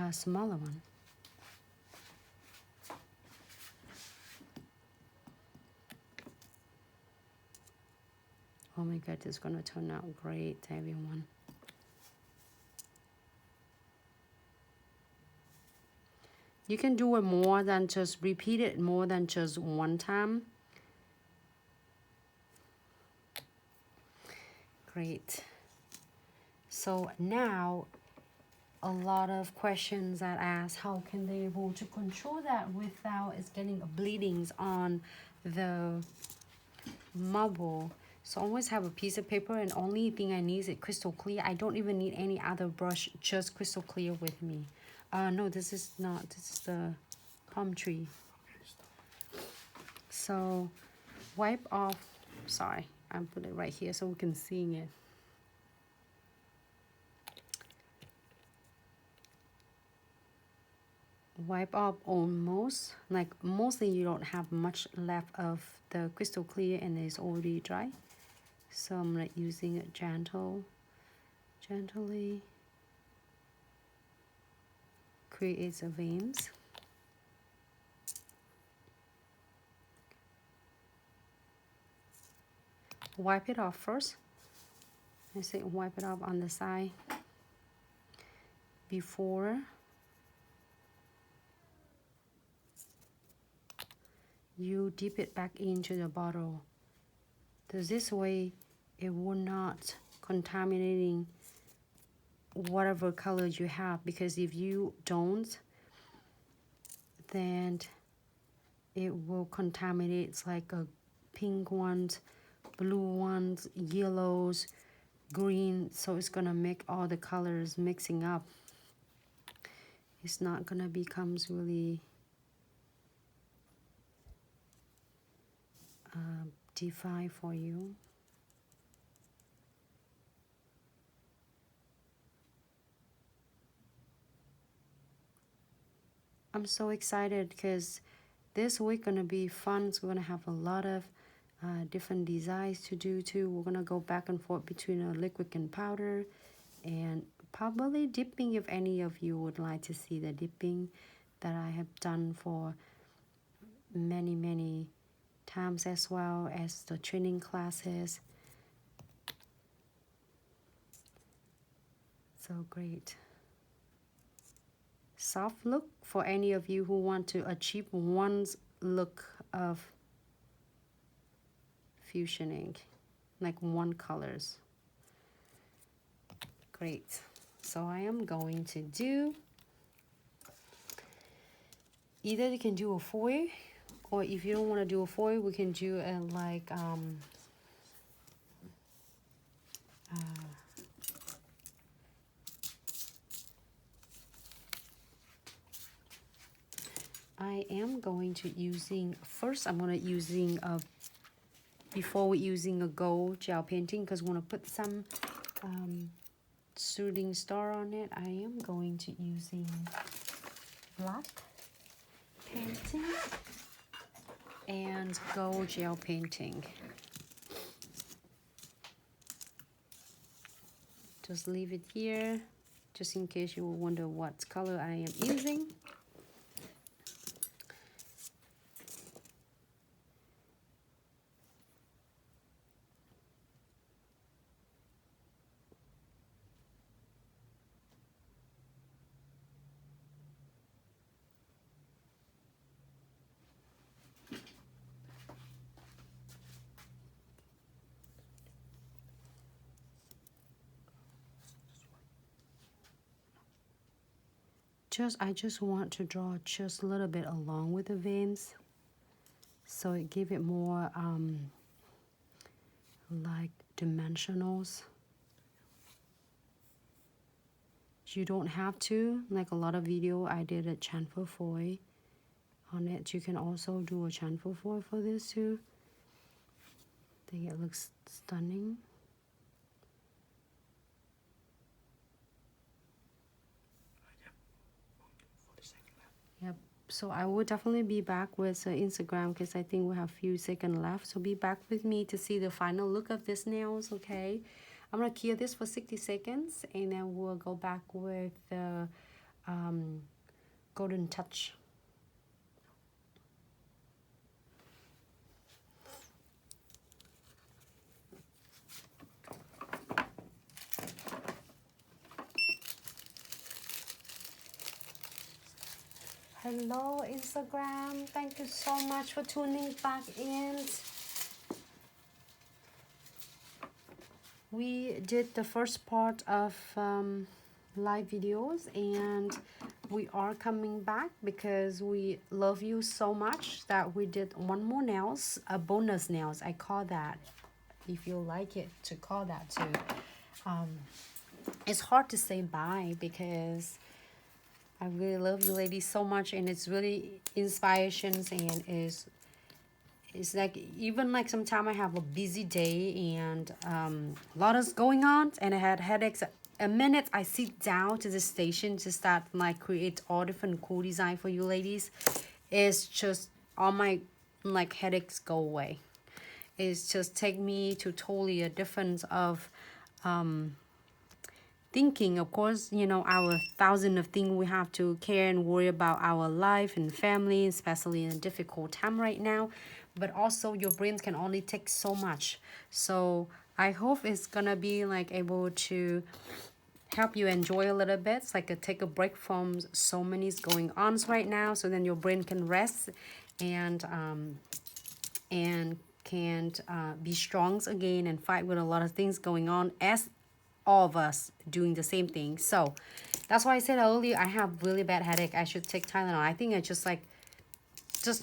a smaller one. Oh my god, this is gonna turn out great, everyone. You can do it more than just repeat it more than just one time. Great. So now a lot of questions that ask how can they able to control that without it's getting bleedings on the marble. So I always have a piece of paper, and only thing I need is crystal clear. I don't even need any other brush, just crystal clear with me. No, this is not. This is the palm tree. So wipe off. Sorry, I put it right here so we can see it. Wipe off almost, like mostly you don't have much left of the crystal clear and it's already dry. So I'm like using it gently creates a veins. Wipe it off first. I say wipe it off on the side before you dip it back into the bottle. This way it will not contaminating whatever colors you have, because if you don't, then it will contaminate. It's like a pink ones, blue ones, yellows, green, so it's gonna make all the colors mixing up. It's not gonna becomes really defined for you. I'm so excited because this week gonna be fun. So we're gonna have a lot of different designs to do too. We're gonna go back and forth between a liquid and powder, and probably dipping if any of you would like to see the dipping that I have done for many times, as well as the training classes. So great. Soft look for any of you who want to achieve one's look of fusioning, like one colors. Great. So I am going to do, either you can do a foil, or if you don't want to do a foil, we can do a like I am going to using, first I'm going to using a, before we using a gold gel painting, because we want to put some shooting star on it. I am going to using black painting and gold gel painting. Just leave it here, just in case you will wonder what color I am using. I just want to draw just a little bit along with the veins, so it give it more like dimensionals. You don't have to, like a lot of video I did a chamfer foil on it. You can also do a chamfer foil for this too. I think it looks stunning. Yep. So I will definitely be back with Instagram, because I think we have a few seconds left. So be back with me to see the final look of this nails, okay? I'm gonna cure this for 60 seconds, and then we'll go back with the golden touch. Hello Instagram, thank you so much for tuning back in. We did the first part of live videos, and we are coming back because we love you so much that we did one more nails, a bonus nails, I call that, if you like it to call that too. It's hard to say bye because I really love you ladies so much, and it's really inspirations, and it's like, even like sometimes I have a busy day and a lot is going on and I had headaches. A minute I sit down to the station to start like create all different cool design for you ladies, it's just all my like headaches go away. It's just take me to totally a difference of thinking. Of course, you know, our thousand of things we have to care and worry about our life and family, especially in a difficult time right now. But also your brains can only take so much. So I hope it's gonna be like able to help you enjoy a little bit. It's like take a break from so many going on right now, so then your brain can rest and can be strong again and fight with a lot of things going on, as all of us doing the same thing. So that's why I said earlier I have really bad headache, I should take Tylenol. I think I just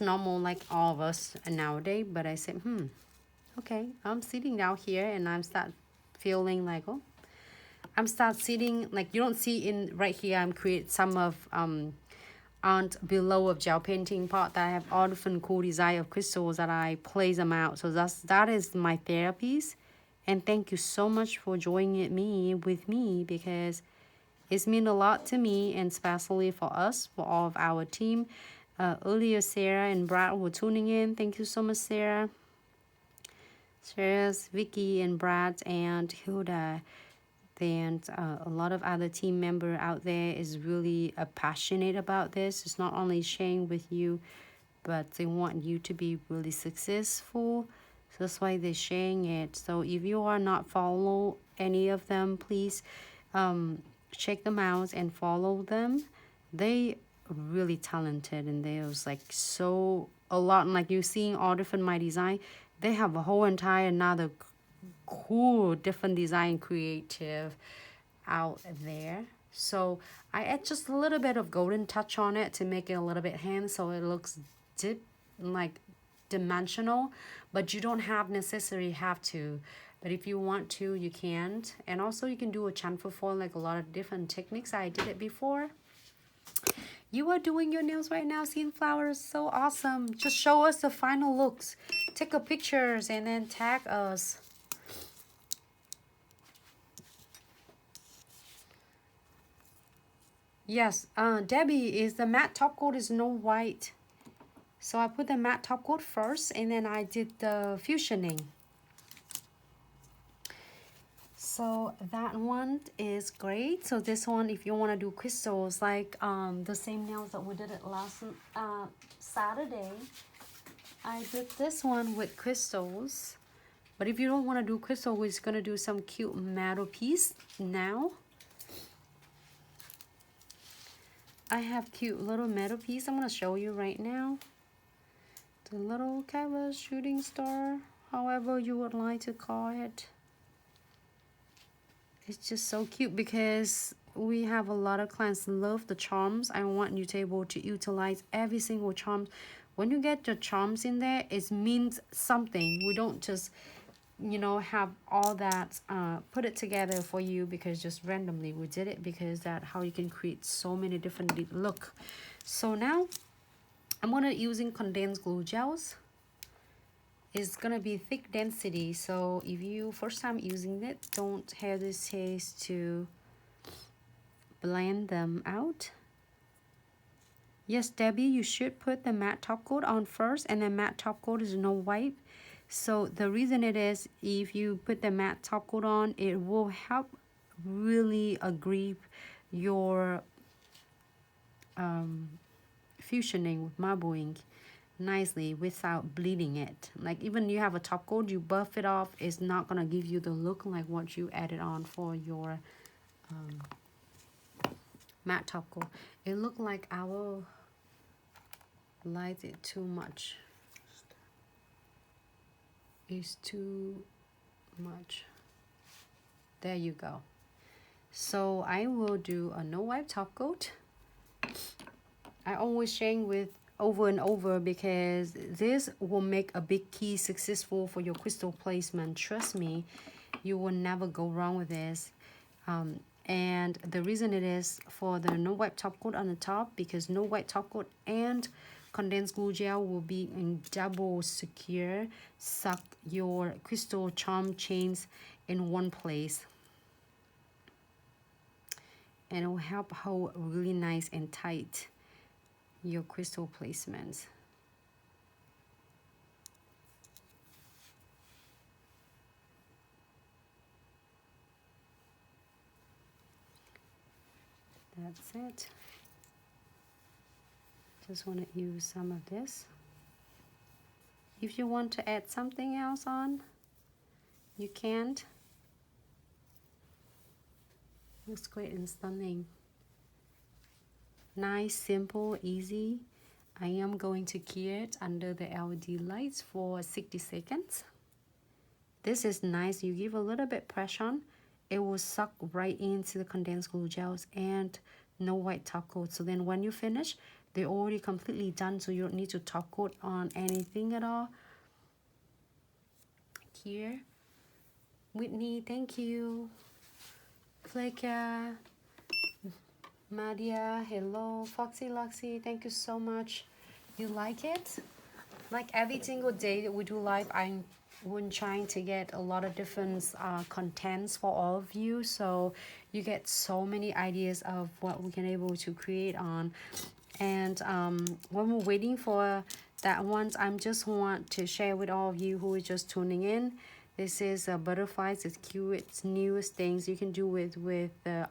normal like all of us nowadays. But I said okay, I'm sitting down here and I'm start feeling like, oh, I'm start sitting like, you don't see in right here, I'm create some of and below of gel painting part that I have all different cool design of crystals that I place them out. So that is my therapies. And thank you so much for joining me with me, because it's mean a lot to me, and especially for us, for all of our team. Earlier Sarah and Brad were tuning in. Thank you so much, Sarah. Sarah's, Vicky and Brad and Hilda, and a lot of other team member out there is really passionate about this. It's not only sharing with you, but they want you to be really successful. So that's why they're sharing it. So if you are not follow any of them, please check them out and follow them. They really talented, and they was like so a lot, and like you seeing all different my design, they have a whole entire another cool different design creative out there. So I add just a little bit of golden touch on it to make it a little bit hand, so it looks like dimensional, but you don't have necessarily have to. But if you want to, you can. And also you can do a chamfer foil, like a lot of different techniques. I did it before. You are doing your nails right now, seeing flowers, so awesome. Just show us the final looks. Take a pictures and then tag us. Yes, Debbie, is the matte top coat is no white. So I put the matte top coat first, and then I did the fusioning. So that one is great. So this one, if you want to do crystals, like the same nails that we did it last Saturday, I did this one with crystals. But if you don't want to do crystal, we're just going to do some cute metal piece now. I have cute little metal piece I'm going to show you right now. The little canvas shooting star, however you would like to call it. It's just so cute because we have a lot of clients love the charms. I want you to be able to utilize every single charm. When you get your charms in there, it means something. We don't just, you know, have all that put it together for you because just randomly. We did it because that how you can create so many different look. So now I'm gonna using condensed glue gels. It's gonna be thick density, so if you first time using it, don't hesitate to blend them out. Yes, Debbie, you should put the matte top coat on first, and then matte top coat is no wipe. So the reason it is, if you put the matte top coat on, it will help really grip your fusioning with marble ink nicely without bleeding it. Like even you have a top coat, you buff it off, it's not gonna give you the look like what you added on for your matte top coat. It looked like I will light it too much. It's too much. There you go. So I will do a no wipe top coat. I always share with over and over because this will make a big key successful for your crystal placement. Trust me, you will never go wrong with this. And the reason it is for the no wipe top coat on the top, because no wipe top coat and condensed glue gel will be in double secure, suck your crystal charm chains in one place, and it will help hold really nice and tight your crystal placements. That's it. Just want to use some of this. If you want to add something else on, you can't. Looks great and stunning. Nice, simple, easy. I am going to key it under the LED lights for 60 seconds. This is nice. You give a little bit pressure on, it will suck right into the condensed glue gels and no white top coat. So then when you finish, they're already completely done, so you don't need to top coat on anything at all. Here, Whitney, thank you. Flicka, Madia, hello. Foxy Luxy, thank you so much. You like it? Like every single day that we do live, I'm trying to get a lot of different contents for all of you, so you get so many ideas of what we can able to create on. And when we're waiting for that one, I just want to share with all of you who are just tuning in. This is butterflies. It's cute. It's newest things you can do with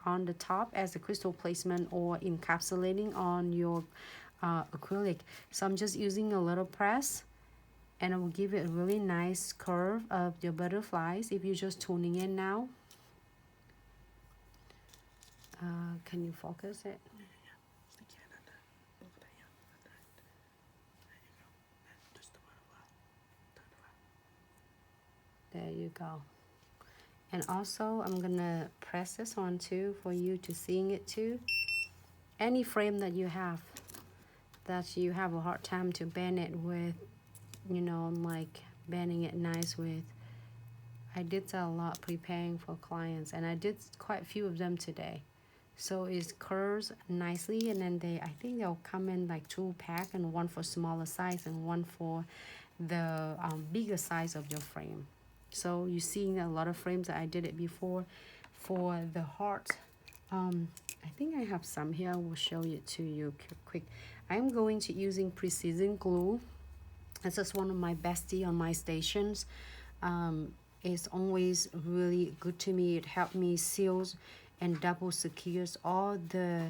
on the top as a crystal placement or encapsulating on your acrylic. So I'm just using a little press, and it will give it a really nice curve of your butterflies. If you're just tuning in now, can you focus it? There you go. And also I'm gonna press this on too for you to seeing it too. Any frame that you have a hard time to bend it with, you know, like bending it nice with. I did that a lot preparing for clients, and I did quite a few of them today. So it curves nicely, and then I think they'll come in like 2-pack, and one for smaller size and one for the bigger size of your frame. So you're seeing a lot of frames that I did it before. For the heart, I think I have some here. I will show it to you quick. I'm going to using precision glue. This is one of my bestie on my stations. It's always really good to me. It helped me seals and double secures all the,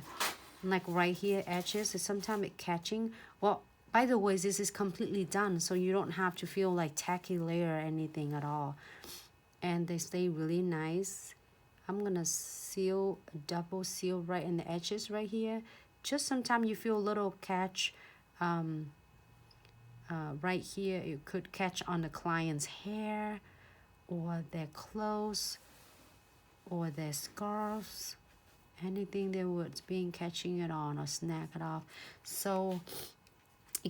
like right here edges. Sometimes it catching. Well, by the way, this is completely done, so you don't have to feel like tacky layer or anything at all. And they stay really nice. I'm gonna seal, double seal right in the edges right here. Just sometimes you feel a little catch right here. You could catch on the client's hair or their clothes or their scarves. Anything that was being catching it on or snag it off. So